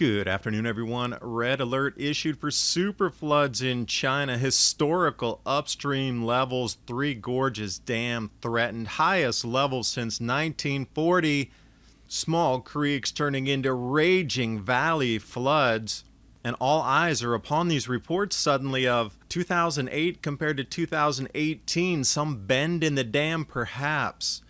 Good afternoon, everyone. Red alert issued for super floods in China. Historical upstream levels. Three Gorges Dam threatened. Highest levels since 1940. Small creeks turning into raging valley floods. And all eyes are upon these reports suddenly of 2008 compared to 2018. Some bend in the dam, perhaps.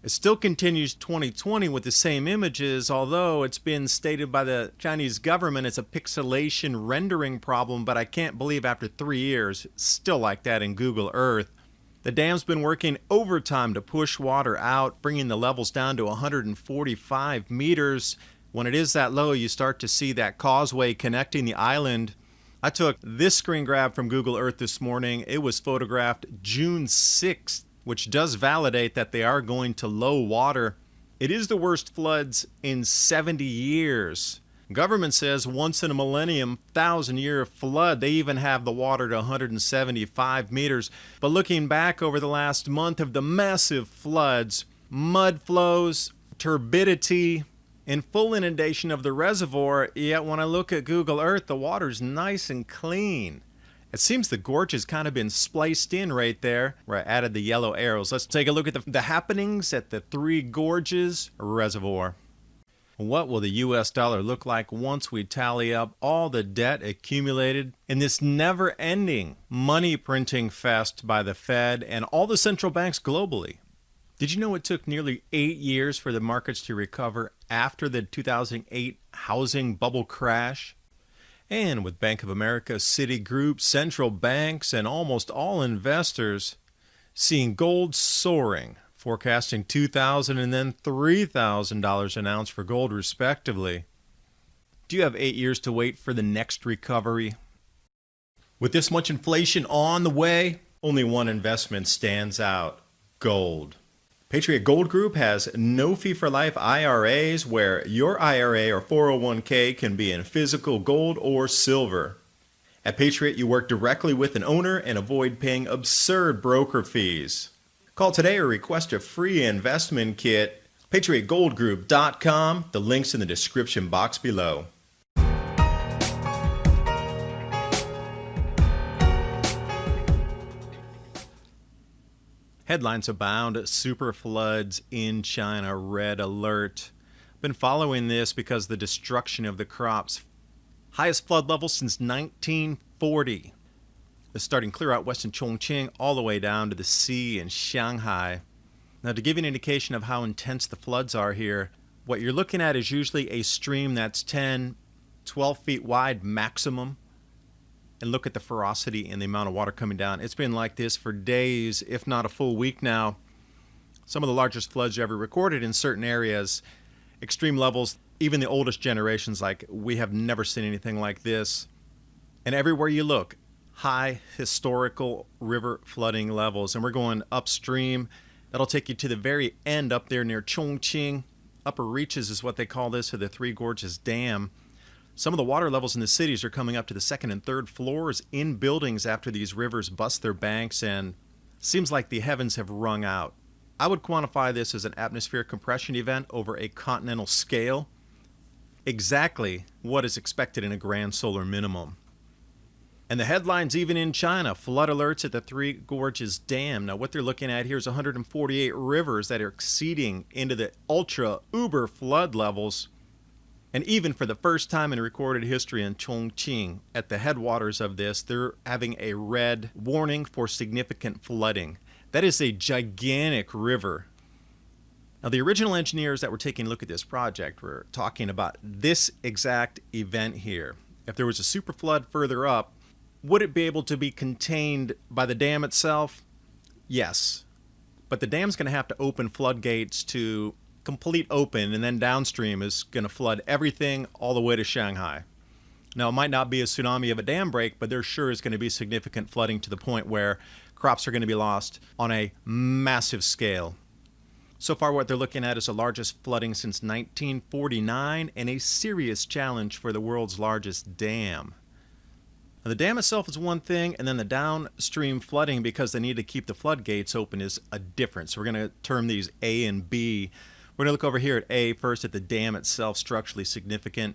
It still continues 2020 with the same images, although it's been stated by the Chinese government it's a pixelation rendering problem, but I can't believe after 3 years, it's still like that in Google Earth. The dam's been working overtime to push water out, bringing the levels down to 145 meters. When it is that low, you start to see that causeway connecting the island. I took this screen grab from Google Earth this morning. It was photographed June 6th. Which does validate that they are going to low water. It is the worst floods in 70 years. Government says once in a millennium, 1,000-year flood. They even have the water to 175 meters. But looking back over the last month of the massive floods, mud flows, turbidity, and full inundation of the reservoir, yet when I look at Google Earth, the water's nice and clean. It seems the gorge has kind of been spliced in right there where I added the yellow arrows. Let's take a look at the happenings at the Three Gorges Reservoir. What will the US dollar look like once we tally up all the debt accumulated in this never-ending money printing fest by the Fed and all the central banks globally? Did you know it took nearly 8 years for the markets to recover after the 2008 housing bubble crash? And with Bank of America, Citigroup, central banks, and almost all investors seeing gold soaring, forecasting $2,000 and then $3,000 an ounce for gold respectively. Do you have 8 years to wait for the next recovery? With this much inflation on the way, only one investment stands out: gold. Patriot Gold Group has no fee-for-life IRAs where your IRA or 401k can be in physical gold or silver. At Patriot, you work directly with an owner and avoid paying absurd broker fees. Call today or request a free investment kit. PatriotGoldGroup.com. The link's in the description box below. Headlines abound. Super floods in China. Red alert. Been following this because the destruction of the crops. Highest flood level since 1940. It's starting clear out western Chongqing all the way down to the sea in Shanghai. Now, to give you an indication of how intense the floods are here, what you're looking at is usually a stream that's 10, 12 feet wide maximum. And look at the ferocity and the amount of water coming down. It's been like this for days, if not a full week now. Some of the largest floods ever recorded in certain areas. Extreme levels, even the oldest generations, like we have never seen anything like this. And everywhere you look, high historical river flooding levels. And we're going upstream. That'll take you to the very end up there near Chongqing. Upper reaches is what they call this, of the Three Gorges Dam. Some of the water levels in the cities are coming up to the second and third floors in buildings after these rivers bust their banks, and seems like the heavens have wrung out. I would quantify this as an atmospheric compression event over a continental scale. Exactly what is expected in a grand solar minimum. And the headlines even in China, flood alerts at the Three Gorges Dam. Now what they're looking at here is 148 rivers that are exceeding into the ultra uber flood levels. And even for the first time in recorded history in Chongqing, at the headwaters of this, they're having a red warning for significant flooding. That is a gigantic river. Now, the original engineers that were taking a look at this project were talking about this exact event here. If there was a super flood further up, would it be able to be contained by the dam itself? Yes. But the dam's going to have to open floodgates to complete open, and then downstream is going to flood everything all the way to Shanghai. Now, it might not be a tsunami of a dam break, but there sure is going to be significant flooding to the point where crops are going to be lost on a massive scale. So far, what they're looking at is the largest flooding since 1949 and a serious challenge for the world's largest dam. Now, the dam itself is one thing, and then the downstream flooding, because they need to keep the floodgates open, is a difference. So we're going to term these A and B. We're going to look over here at A first, at the dam itself, structurally significant.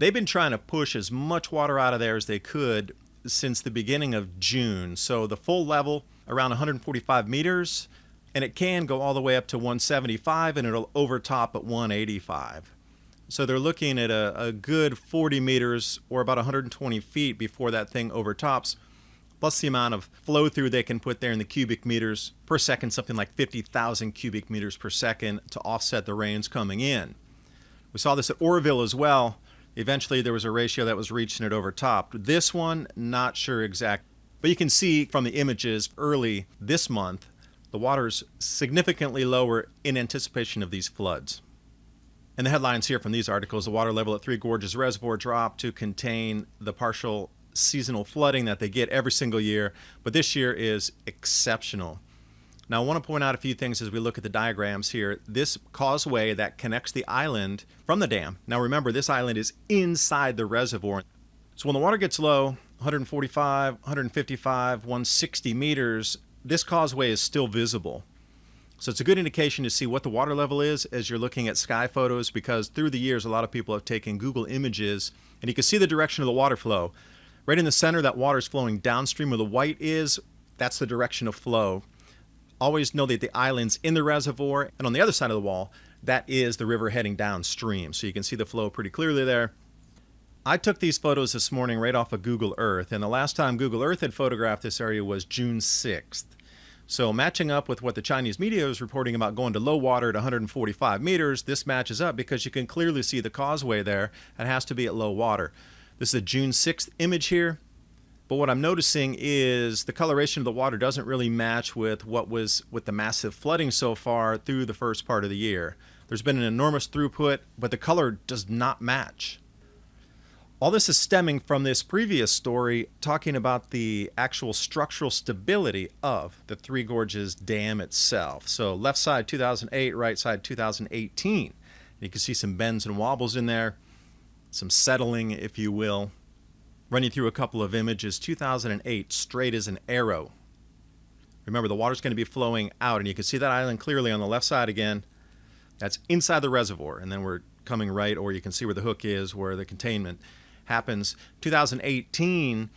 They've been trying to push as much water out of there as they could since the beginning of June. So the full level around 145 meters, and it can go all the way up to 175, and it'll overtop at 185. So they're looking at a good 40 meters or about 120 feet before that thing overtops, plus the amount of flow through they can put there in the cubic meters per second, something like 50,000 cubic meters per second to offset the rains coming in. We saw this at Oroville as well. Eventually there was a ratio that was reached and it overtopped. This one, not sure exact, but you can see from the images early this month, the water's significantly lower in anticipation of these floods. And the headlines here from these articles: the water level at Three Gorges Reservoir dropped to contain the partial seasonal flooding that they get every single year, but this year is exceptional. Now, I want to point out a few things as we look at the diagrams here. This causeway that connects the island from the dam. Now, remember, this island is inside the reservoir. So when the water gets low, 145, 155, 160 meters, this causeway is still visible. So it's a good indication to see what the water level is as you're looking at sky photos, because through the years, a lot of people have taken Google images, and you can see the direction of the water flow. Right in the center, that water is flowing downstream where the white is. That's the direction of flow. Always know that the island's in the reservoir, and on the other side of the wall, that is the river heading downstream. So you can see the flow pretty clearly there. I took these photos this morning right off of Google Earth, and the last time Google Earth had photographed this area was June 6th. So matching up with what the Chinese media is reporting about going to low water at 145 meters, this matches up because you can clearly see the causeway there. It has to be at low water. This is a June 6th image here. But what I'm noticing is the coloration of the water doesn't really match with what was with the massive flooding so far through the first part of the year. There's been an enormous throughput, but the color does not match. All this is stemming from this previous story talking about the actual structural stability of the Three Gorges Dam itself. So left side 2008, right side 2018. You can see some bends and wobbles in there, some settling, if you will. Running through a couple of images, 2008, straight as an arrow. Remember, the water's going to be flowing out, and you can see that island clearly on the left side again. That's inside the reservoir, and then we're coming right, or you can see where the hook is, where the containment happens. 2018,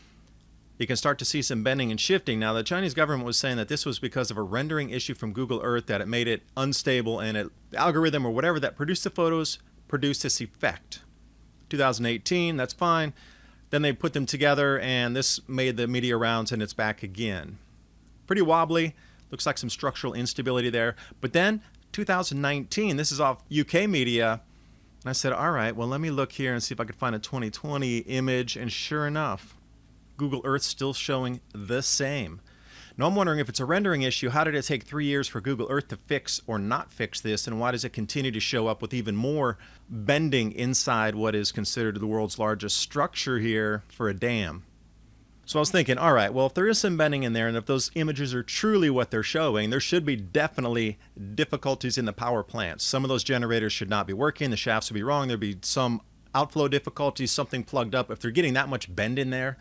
you can start to see some bending and shifting. Now, the Chinese government was saying that this was because of a rendering issue from Google Earth, that it made it unstable, and the algorithm or whatever that produced the photos produced this effect. 2018, that's fine. Then they put them together, and this made the media rounds, and it's back again. Pretty wobbly. Looks like some structural instability there. But then 2019, this is off UK media, and I said, all right, well, let me look here and see if I could find a 2020 image, and sure enough, Google Earth's still showing the same. Now, I'm wondering if it's a rendering issue, how did it take 3 years for Google Earth to fix or not fix this, and why does it continue to show up with even more bending inside what is considered the world's largest structure here for a dam? So I was thinking, all right, well, if there is some bending in there, and if those images are truly what they're showing, there should be definitely difficulties in the power plants. Some of those generators should not be working, the shafts would be wrong, there'd be some outflow difficulties, something plugged up. If they're getting that much bend in there,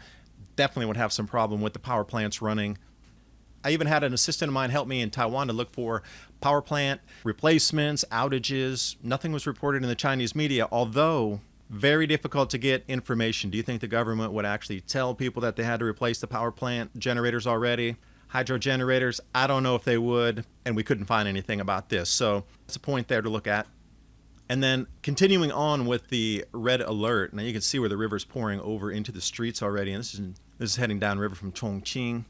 definitely would have some problem with the power plants running. I even had an assistant of mine help me in Taiwan to look for power plant replacements, outages. Nothing was reported in the Chinese media, although very difficult to get information. Do you think the government would actually tell people that they had to replace the power plant generators already? Hydro generators, I don't know if they would, and we couldn't find anything about this. So that's a point there to look at. And then continuing on with the red alert. Now you can see where the river's pouring over into the streets already, and this is heading downriver from Chongqing.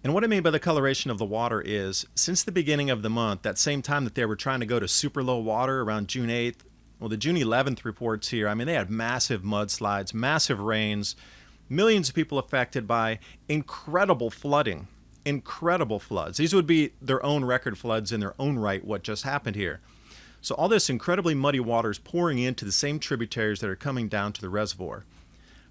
And what I mean by the coloration of the water is, since the beginning of the month, that same time that they were trying to go to super low water around June 8th, well, the June 11th reports here, I mean, they had massive mudslides, massive rains, millions of people affected by incredible flooding, incredible floods. These would be their own record floods in their own right, what just happened here. So all this incredibly muddy water is pouring into the same tributaries that are coming down to the reservoir.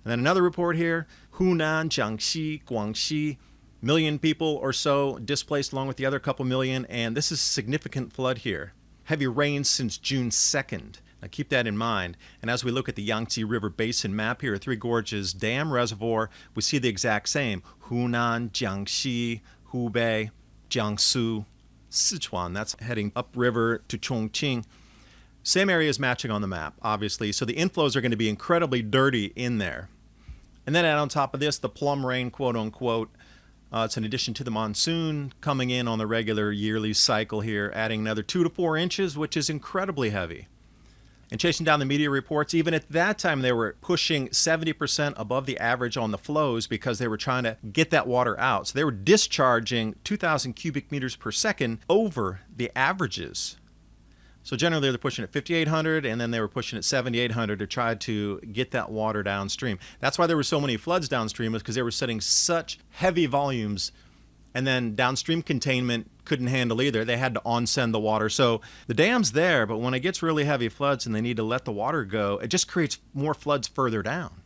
And then another report here, Hunan, Jiangxi, Guangxi, million people or so displaced along with the other couple million, and this is significant flood here. Heavy rains since June 2nd. Now keep that in mind. And as we look at the Yangtze River Basin map here at Three Gorges Dam Reservoir, we see the exact same. Hunan, Jiangxi, Hubei, Jiangsu, Sichuan, that's heading upriver to Chongqing. Same area is matching on the map, obviously, so the inflows are going to be incredibly dirty in there. And then add on top of this, the plum rain, quote unquote. It's in addition to the monsoon coming in on the regular yearly cycle here, adding another 2 to 4 inches, which is incredibly heavy. And chasing down the media reports, even at that time, they were pushing 70% above the average on the flows because they were trying to get that water out. So they were discharging 2,000 cubic meters per second over the averages. So generally they're pushing at 5,800, and then they were pushing at 7,800 to try to get that water downstream. That's why there were so many floods downstream, is because they were setting such heavy volumes, and then downstream containment couldn't handle either. They had to on-send the water. So the dam's there, but when it gets really heavy floods and they need to let the water go, it just creates more floods further down.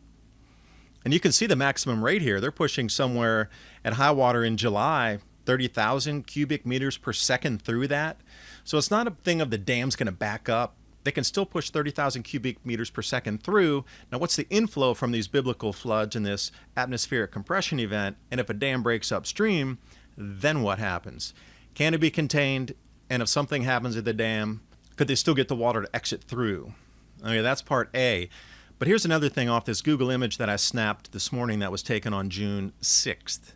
And you can see the maximum rate here. They're pushing somewhere at high water in July, 30,000 cubic meters per second through that. So it's not a thing of the dam's going to back up. They can still push 30,000 cubic meters per second through. Now, what's the inflow from these biblical floods in this atmospheric compression event? And if a dam breaks upstream, then what happens? Can it be contained? And if something happens at the dam, could they still get the water to exit through? Okay, that's part A. But here's another thing off this Google image that I snapped this morning that was taken on June 6th.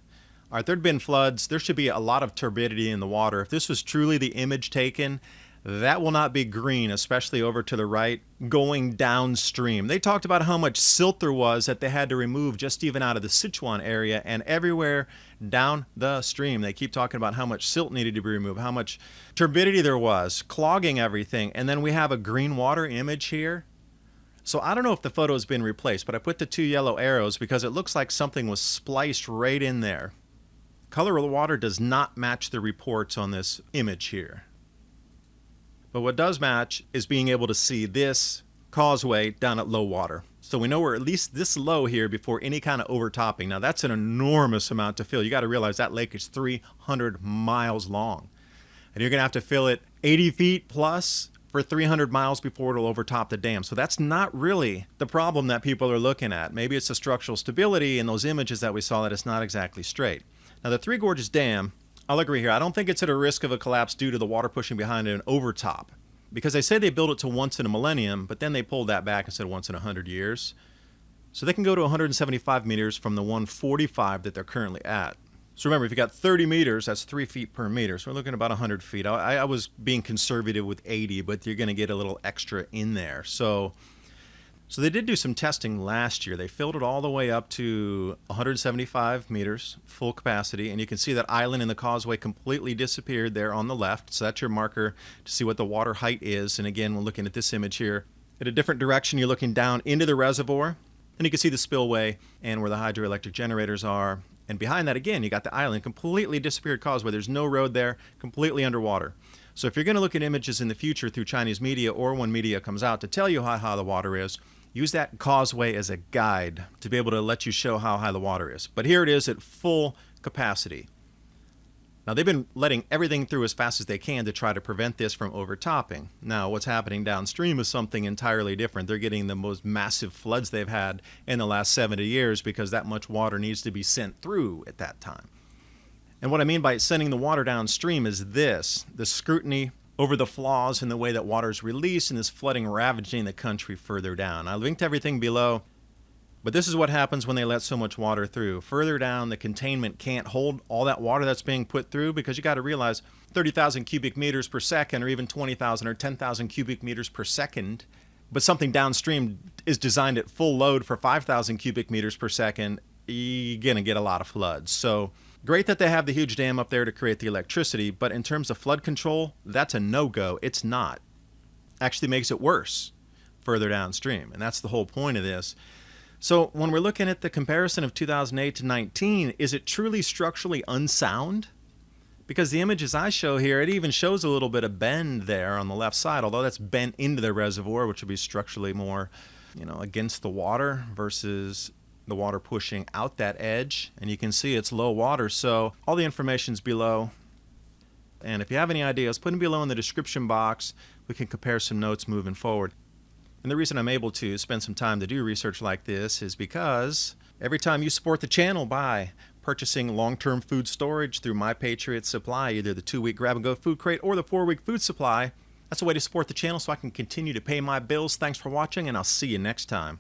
All right, there'd been floods. There should be a lot of turbidity in the water. If this was truly the image taken, that will not be green, especially over to the right, going downstream. They talked about how much silt there was that they had to remove just even out of the Sichuan area and everywhere down the stream. They keep talking about how much silt needed to be removed, how much turbidity there was, clogging everything. And then we have a green water image here. So I don't know if the photo has been replaced, but I put the 2 yellow arrows because it looks like something was spliced right in there. Color of the water does not match the reports on this image here. But what does match is being able to see this causeway down at low water. So we know we're at least this low here before any kind of overtopping. Now that's an enormous amount to fill. You got to realize that lake is 300 miles long. And you're going to have to fill it 80 feet plus for 300 miles before it'll overtop the dam. So that's not really the problem that people are looking at. Maybe it's the structural stability in those images that we saw that it's not exactly straight. Now, the Three Gorges Dam, I'll agree here, I don't think it's at a risk of a collapse due to the water pushing behind it and overtop. Because they say they built it to once in a millennium, but then they pulled that back and said once in 100 years. So they can go to 175 meters from the 145 that they're currently at. So remember, if you got 30 meters, that's 3 feet per meter. So we're looking at about 100 feet. I was being conservative with 80, but you're going to get a little extra in there. So they did do some testing last year. They filled it all the way up to 175 meters, full capacity, and you can see that island in the causeway completely disappeared there on the left. So that's your marker to see what the water height is. And again, we're looking at this image here. At a different direction, you're looking down into the reservoir, and you can see the spillway and where the hydroelectric generators are. And behind that, again, you got the island, completely disappeared causeway. There's no road there, completely underwater. So if you're going to look at images in the future through Chinese media or when media comes out to tell you how high the water is, use that causeway as a guide to be able to let you show how high the water is. But here it is at full capacity. Now, they've been letting everything through as fast as they can to try to prevent this from overtopping. Now, what's happening downstream is something entirely different. They're getting the most massive floods they've had in the last 70 years because that much water needs to be sent through at that time. And what I mean by sending the water downstream is this, the scrutiny over the flaws in the way that water is released and this flooding ravaging the country further down. I linked everything below, but this is what happens when they let so much water through. Further down, the containment can't hold all that water that's being put through because you got to realize 30,000 cubic meters per second or even 20,000 or 10,000 cubic meters per second, but something downstream is designed at full load for 5,000 cubic meters per second, you're going to get a lot of floods. So great that they have the huge dam up there to create the electricity, but in terms of flood control, that's a no-go. It's not. Actually makes it worse further downstream, and that's the whole point of this. So when we're looking at the comparison of 2008 to 19, is it truly structurally unsound? Because the images I show here, it even shows a little bit of bend there on the left side, although that's bent into the reservoir, which would be structurally more, against the water versus the water pushing out that edge. And you can see it's low water, so all the information's below. And if you have any ideas, put them below in the description box. We can compare some notes moving forward. And the reason I'm able to spend some time to do research like this is because every time you support the channel by purchasing long-term food storage through My Patriot Supply, either the 2-week grab-and-go food crate or the 4-week food supply, That's a way to support the channel so I can continue to pay my bills. Thanks for watching, and I'll see you next time.